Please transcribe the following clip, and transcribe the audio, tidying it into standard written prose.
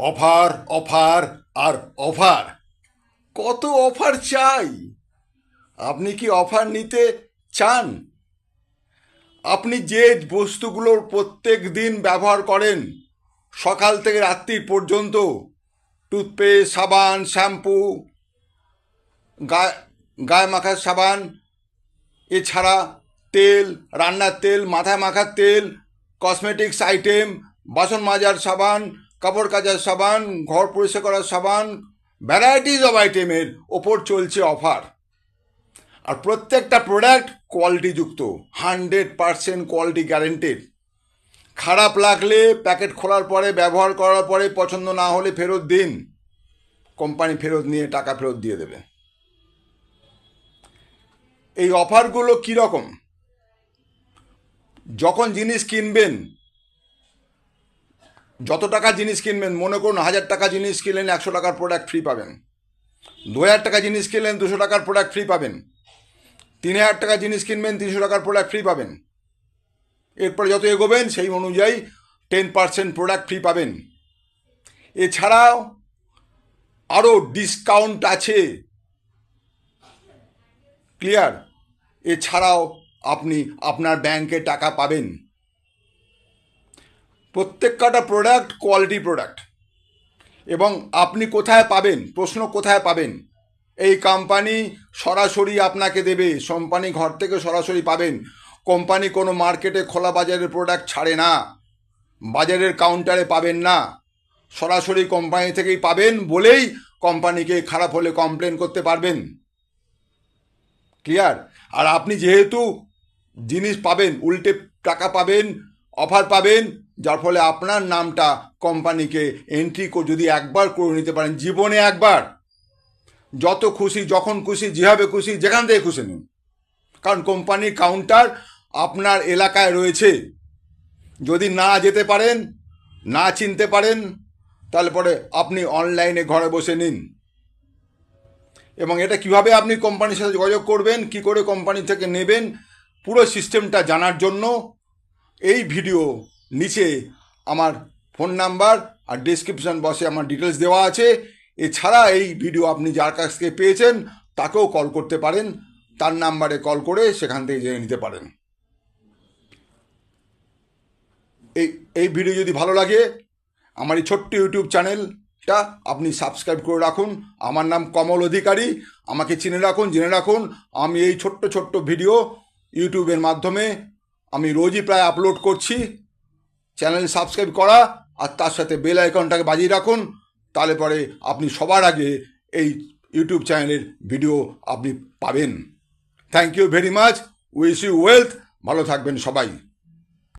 Offer offer আর offer. কত offer চাই? আপনি কি অফার নিতে চান? আপনি যে বস্তুগুলোর প্রত্যেক দিন ব্যবহার করেন, সকাল থেকে রাত্রি পর্যন্ত, টুথপেস্ট, সাবান, শ্যাম্পু, গায়ে গায়ে মাখার সাবান, এছাড়া তেল, রান্নার তেল, মাথায় মাখার তেল, কসমেটিক্স আইটেম, বাসন মাজার সাবান, কাপড় কাচার সাবান, ঘর পরিষ্কার করার সাবান, ভ্যারাইটিস অফ আইটেমের ওপর চলছে অফার। আর প্রত্যেকটা প্রোডাক্ট কোয়ালিটিযুক্ত, 100% কোয়ালিটি গ্যারেন্টেড। খারাপ লাগলে প্যাকেট খোলার পরে, ব্যবহার করার পরে পছন্দ না হলে ফেরত দিন, কোম্পানি ফেরত নিয়ে টাকা ফেরত দিয়ে দেবে। এই অফারগুলো কীরকম? যখন জিনিস কিনবেন, যত টাকা জিনিস কিনবেন, মনে করুন 1000 টাকা জিনিস কিনলেন, 100 টাকার প্রোডাক্ট ফ্রি পাবেন। 2000 টাকা জিনিস কিনলেন, 200 টাকার প্রোডাক্ট ফ্রি পাবেন। 3000 টাকা জিনিস কিনবেন, 300 টাকার প্রোডাক্ট ফ্রি পাবেন। এরপরে যত এগোবেন সেই অনুযায়ী 10% প্রোডাক্ট ফ্রি পাবেন। এছাড়াও আরও ডিসকাউন্ট আছে, ক্লিয়ার? এছাড়াও আপনি আপনার ব্যাংকে টাকা পাবেন। প্রত্যেকটা প্রোডাক্ট কোয়ালিটি প্রোডাক্ট। এবং আপনি কোথায় পাবেন? প্রশ্ন, কোথায় পাবেন? এই কোম্পানি সরাসরি আপনাকে দেবে, কোম্পানি ঘর থেকে সরাসরি পাবেন। কোম্পানি কোনো মার্কেটে খোলা বাজারের প্রোডাক্ট ছাড়ে না, বাজারের কাউন্টারে পাবেন না, সরাসরি কোম্পানি থেকেই পাবেন বলেই কোম্পানিকে খারাপ হলে কমপ্লেন করতে পারবেন, ক্লিয়ার? আর আপনি যেহেতু জিনিস পাবেন, উল্টে টাকা পাবেন, অফার পাবেন, যার ফলে আপনার নামটা কোম্পানিকে এন্ট্রি যদি একবার করে নিতে পারেন, জীবনে একবার, যত খুশি, যখন খুশি, যেভাবে খুশি, যেখান থেকে খুশি নিন। কারণ কোম্পানির কাউন্টার আপনার এলাকায় রয়েছে। যদি না যেতে পারেন, না চিনতে পারেন, তাহলে পরে আপনি অনলাইনে ঘরে বসে নিন। এবং এটা কিভাবে আপনি কোম্পানির সাথে যোগাযোগ করবেন, কি করে কোম্পানি থেকে নেবেন, পুরো সিস্টেমটা জানার জন্য এই ভিডিও নিচে আমার ফোন নাম্বার আর ডেসক্রিপশন বক্সে আমার ডিটেলস দেওয়া আছে। এছাড়া এই ভিডিও আপনি যার কাছ থেকে পেয়েছেন তাকেও কল করতে পারেন, তার নাম্বারে কল করে সেখান থেকে জেনে নিতে পারেন। এই ভিডিও যদি ভালো লাগে, আমার এই ছোট্ট ইউটিউব চ্যানেলটা আপনি সাবস্ক্রাইব করে রাখুন। আমার নাম কমল অধিকারী, আমাকে চিনে রাখুন, জেনে রাখুন। আমি এই ছোট্ট ছোট্ট ভিডিও ইউটিউবের মাধ্যমে আমি রোজই প্রায় আপলোড করছি। চ্যানেল সাবস্ক্রাইব করা আর তার সাথে বেল আইকনটাকে বাজিয়ে রাখুন, তাহলে পরে আপনি সবার আগে এই ইউটিউব চ্যানেলের ভিডিও আপনি পাবেন। Thank you very much. Wish you wealth. ভালো থাকবেন সবাই।